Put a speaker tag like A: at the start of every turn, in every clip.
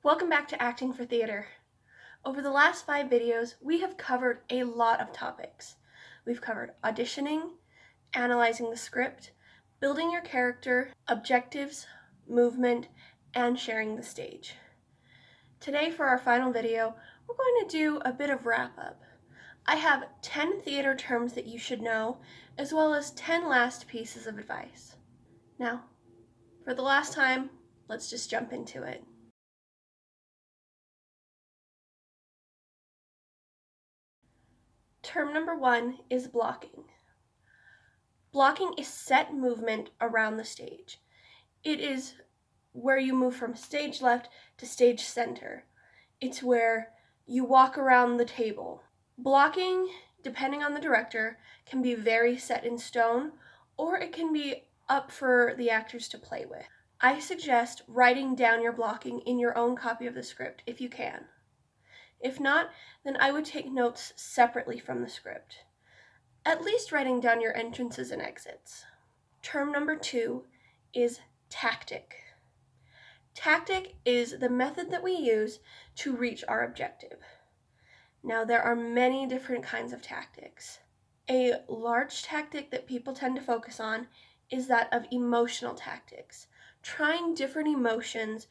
A: Welcome back to Acting for Theater. Over the last 5 videos, we have covered a lot of topics. We've covered auditioning, analyzing the script, building your character, objectives, movement, and sharing the stage. Today, for our final video, we're going to do a bit of wrap-up. I have 10 theater terms that you should know, as well as 10 last pieces of advice. Now, for the last time, let's just jump into it. Term number 1 is blocking. Blocking is set movement around the stage. It is where you move from stage left to stage center. It's where you walk around the table. Blocking, depending on the director, can be very set in stone, or it can be up for the actors to play with. I suggest writing down your blocking in your own copy of the script if you can. If not, then I would take notes separately from the script. At least writing down your entrances and exits. Term number 2 is tactic. Tactic is the method that we use to reach our objective. Now, there are many different kinds of tactics. A large tactic that people tend to focus on is that of emotional tactics, trying different emotions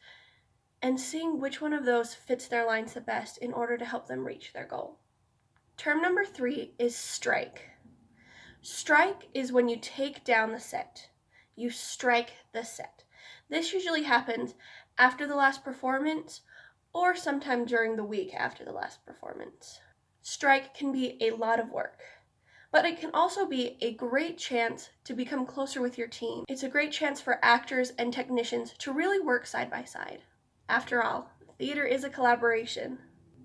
A: and seeing which one of those fits their lines the best in order to help them reach their goal. Term number 3 is strike. Strike is when you take down the set. You strike the set. This usually happens after the last performance or sometime during the week after the last performance. Strike can be a lot of work, but it can also be a great chance to become closer with your team. It's a great chance for actors and technicians to really work side by side. After all, theater is a collaboration.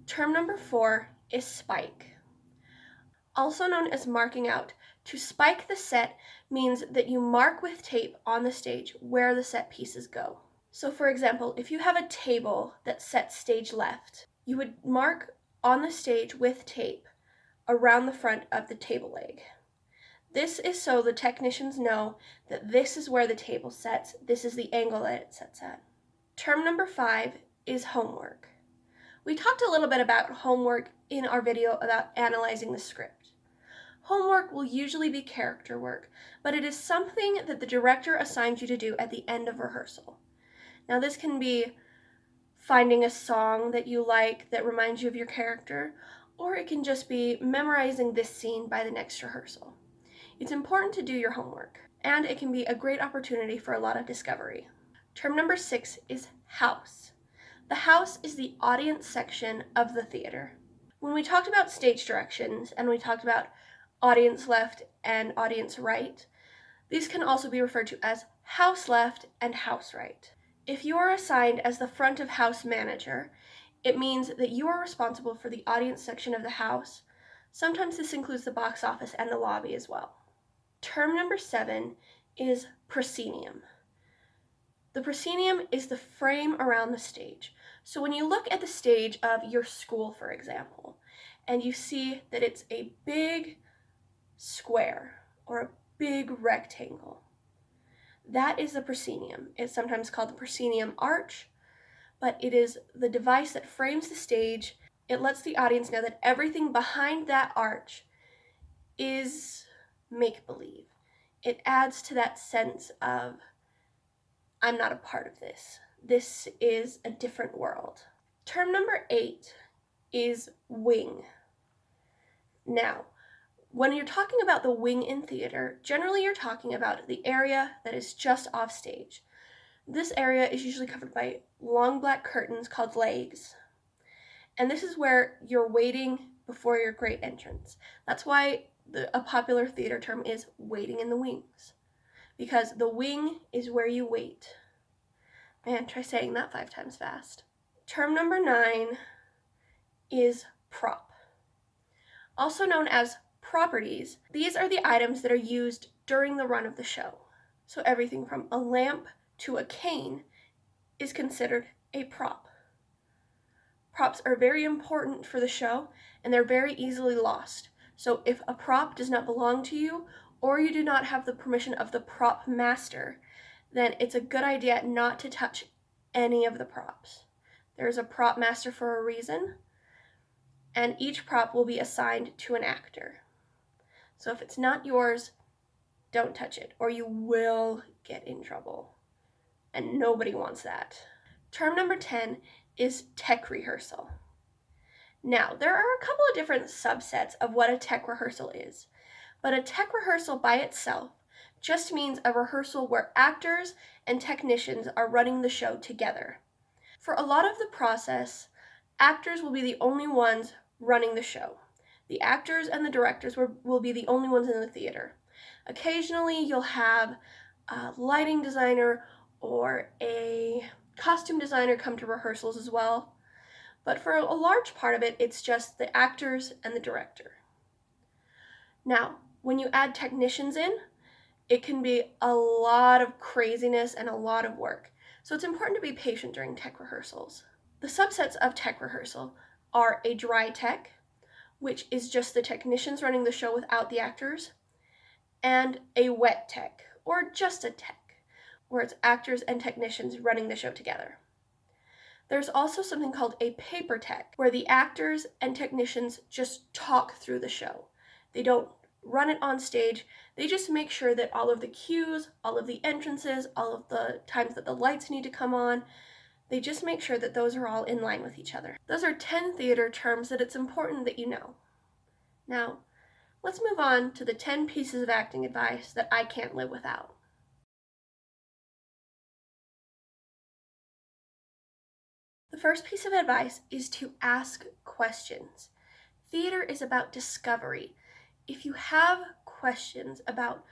A: Term number 4 is spike. Also known as marking out, to spike the set means that you mark with tape on the stage where the set pieces go. So for example, if you have a table that sets stage left, you would mark on the stage with tape around the front of the table leg. This is so the technicians know that this is where the table sets, this is the angle that it sets at. Term number 5 is homework. We talked a little bit about homework in our video about analyzing the script. Homework will usually be character work, but it is something that the director assigns you to do at the end of rehearsal. Now, this can be finding a song that you like that reminds you of your character, or it can just be memorizing this scene by the next rehearsal. It's important to do your homework, and it can be a great opportunity for a lot of discovery. Term number 6 is house. The house is the audience section of the theater. When we talked about stage directions and we talked about audience left and audience right, these can also be referred to as house left and house right. If you are assigned as the front of house manager, it means that you are responsible for the audience section of the house. Sometimes this includes the box office and the lobby as well. Term number 7 is proscenium. The proscenium is the frame around the stage. So when you look at the stage of your school, for example, and you see that it's a big square or a big rectangle, that is the proscenium. It's sometimes called the proscenium arch, but it is the device that frames the stage. It lets the audience know that everything behind that arch is make-believe. It adds to that sense of, I'm not a part of this. This is a different world. Term number 8 is wing. Now, when you're talking about the wing in theater, generally you're talking about the area that is just off stage. This area is usually covered by long black curtains called legs. And this is where you're waiting before your great entrance. That's why a popular theater term is waiting in the wings. Because the wing is where you wait. Man, try saying that 5 times fast. Term number 9 is prop. Also known as properties, these are the items that are used during the run of the show. So everything from a lamp to a cane is considered a prop. Props are very important for the show, and they're very easily lost. So if a prop does not belong to you, or you do not have the permission of the prop master, then it's a good idea not to touch any of the props. There's a prop master for a reason, and each prop will be assigned to an actor. So if it's not yours, don't touch it, or you will get in trouble. And nobody wants that. Term number 10 is tech rehearsal. Now, there are a couple of different subsets of what a tech rehearsal is, but a tech rehearsal by itself just means a rehearsal where actors and technicians are running the show together. For a lot of the process, actors will be the only ones running the show. The actors and the directors will be the only ones in the theater. Occasionally, you'll have a lighting designer or a costume designer come to rehearsals as well. But for a large part of it, it's just the actors and the director. Now, when you add technicians in, it can be a lot of craziness and a lot of work. So it's important to be patient during tech rehearsals. The subsets of tech rehearsal are a dry tech, which is just the technicians running the show without the actors, and a wet tech, or just a tech, where it's actors and technicians running the show together. There's also something called a paper tech, where the actors and technicians just talk through the show. They don't run it on stage, they just make sure that all of the cues, all of the entrances, all of the times that the lights need to come on, they just make sure that those are all in line with each other. Those are 10 theater terms that it's important that you know. Now, let's move on to the 10 pieces of acting advice that I can't live without. The first piece of advice is to ask questions. Theater is about discovery. If you have questions about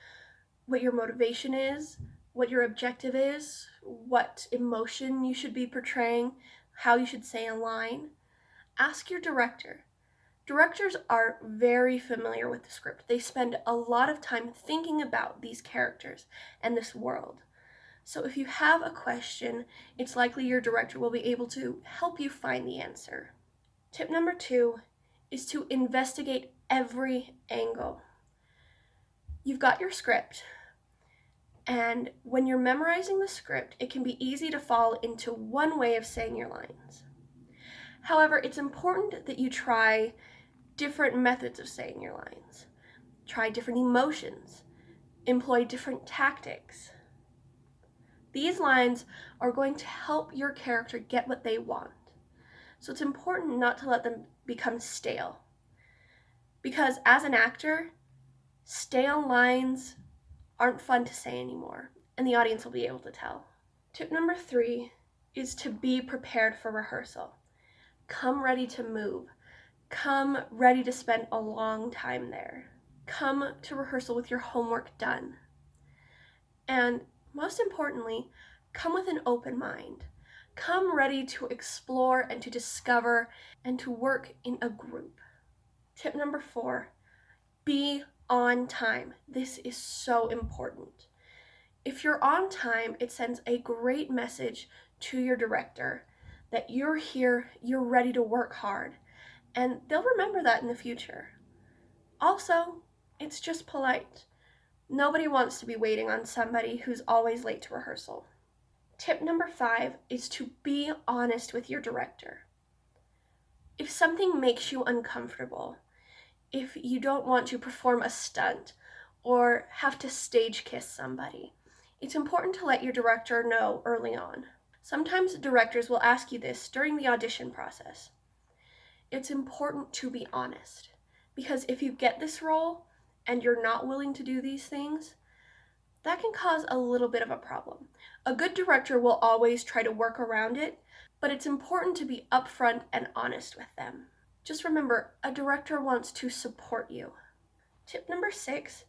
A: what your motivation is, what your objective is, what emotion you should be portraying, how you should say a line, ask your director. Directors are very familiar with the script. They spend a lot of time thinking about these characters and this world. So if you have a question, it's likely your director will be able to help you find the answer. Tip number 2 is to investigate every angle. You've got your script, and when you're memorizing the script, it can be easy to fall into one way of saying your lines. However, it's important that you try different methods of saying your lines. Try different emotions. Employ different tactics. These lines are going to help your character get what they want. So it's important not to let them become stale. Because as an actor, stale lines aren't fun to say anymore, and the audience will be able to tell. Tip number 3 is to be prepared for rehearsal. Come ready to move. Come ready to spend a long time there. Come to rehearsal with your homework done. And most importantly, come with an open mind. Come ready to explore and to discover and to work in a group. Tip number 4, be on time. This is so important. If you're on time, it sends a great message to your director that you're here, you're ready to work hard, and they'll remember that in the future. Also, it's just polite. Nobody wants to be waiting on somebody who's always late to rehearsal. Tip number 5 is to be honest with your director. If something makes you uncomfortable, if you don't want to perform a stunt or have to stage kiss somebody, it's important to let your director know early on. Sometimes directors will ask you this during the audition process. It's important to be honest, because if you get this role and you're not willing to do these things, that can cause a little bit of a problem. A good director will always try to work around it, but it's important to be upfront and honest with them. Just remember, a director wants to support you. Tip number 6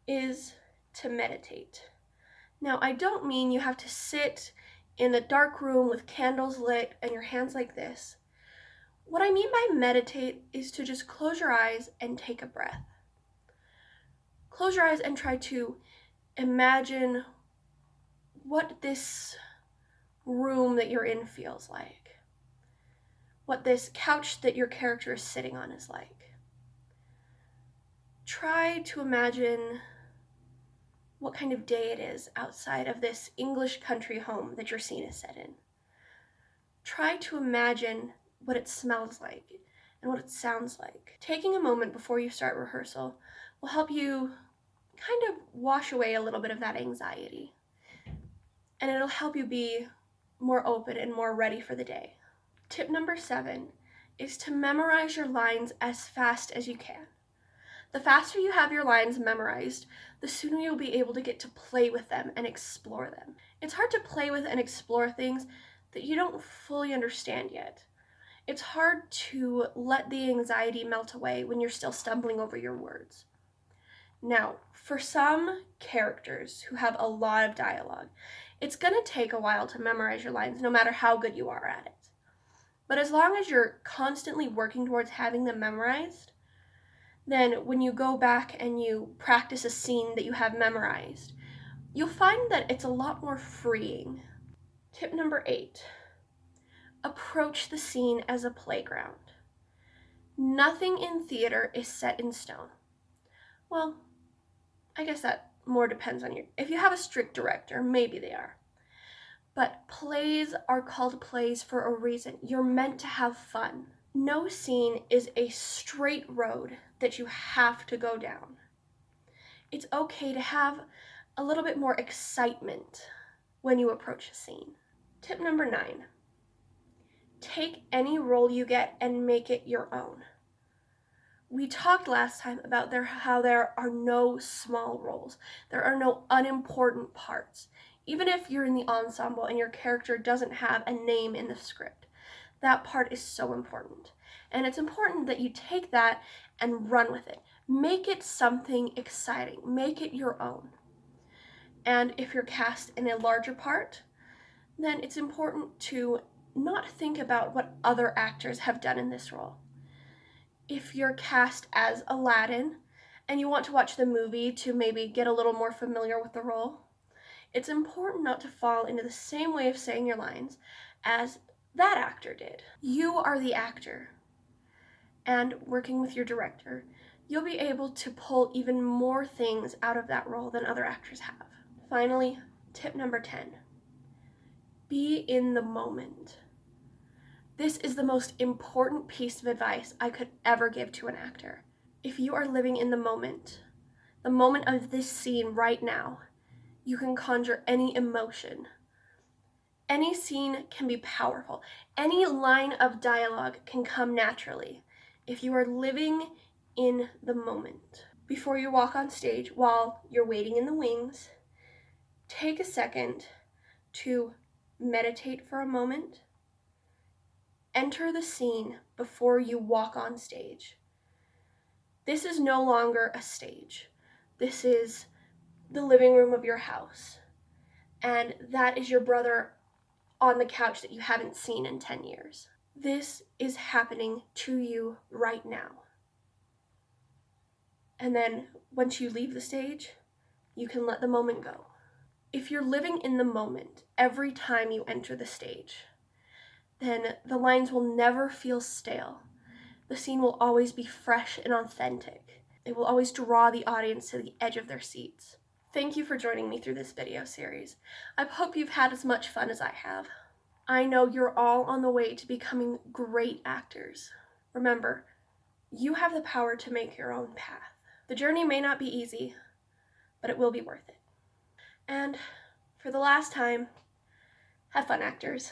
A: is to meditate. Now, I don't mean you have to sit in a dark room with candles lit and your hands like this. What I mean by meditate is to just close your eyes and take a breath. Close your eyes and try to imagine what this room that you're in feels like. What this couch that your character is sitting on is like. Try to imagine what kind of day it is outside of this English country home that your scene is set in. try to imagine what it smells like and what it sounds like. Taking a moment before you start rehearsal will help you kind of wash away a little bit of that anxiety. And it'll help you be more open and more ready for the day. Tip number 7 is to memorize your lines as fast as you can. The faster you have your lines memorized, the sooner you'll be able to get to play with them and explore them. It's hard to play with and explore things that you don't fully understand yet. It's hard to let the anxiety melt away when you're still stumbling over your words. Now, for some characters who have a lot of dialogue, it's going to take a while to memorize your lines, no matter how good you are at it. But as long as you're constantly working towards having them memorized, then when you go back and you practice a scene that you have memorized, you'll find that it's a lot more freeing. Tip number 8, approach the scene as a playground. Nothing in theater is set in stone. Well, I guess that more depends on you. If you have a strict director, maybe they are. But plays are called plays for a reason. You're meant to have fun. No scene is a straight road that you have to go down. It's okay to have a little bit more excitement when you approach a scene. Tip number 9, take any role you get and make it your own. We talked last time about how there are no small roles. There are no unimportant parts. Even if you're in the ensemble and your character doesn't have a name in the script, that part is so important. And it's important that you take that and run with it. Make it something exciting. Make it your own. And if you're cast in a larger part, then it's important to not think about what other actors have done in this role. If you're cast as Aladdin and you want to watch the movie to maybe get a little more familiar with the role, it's important not to fall into the same way of saying your lines as that actor did. You are the actor, and working with your director, you'll be able to pull even more things out of that role than other actors have. Finally, tip number 10, be in the moment. This is the most important piece of advice I could ever give to an actor. If you are living in the moment of this scene right now, you can conjure any emotion. Any scene can be powerful. Any line of dialogue can come naturally if you are living in the moment. Before you walk on stage, while you're waiting in the wings, take a second to meditate for a moment. Enter the scene before you walk on stage. This is no longer a stage. This is the living room of your house. And that is your brother on the couch that you haven't seen in 10 years. This is happening to you right now. And then once you leave the stage, you can let the moment go. If you're living in the moment every time you enter the stage, then the lines will never feel stale. The scene will always be fresh and authentic. It will always draw the audience to the edge of their seats. Thank you for joining me through this video series. I hope you've had as much fun as I have. I know you're all on the way to becoming great actors. Remember, you have the power to make your own path. The journey may not be easy, but it will be worth it. And for the last time, have fun, actors.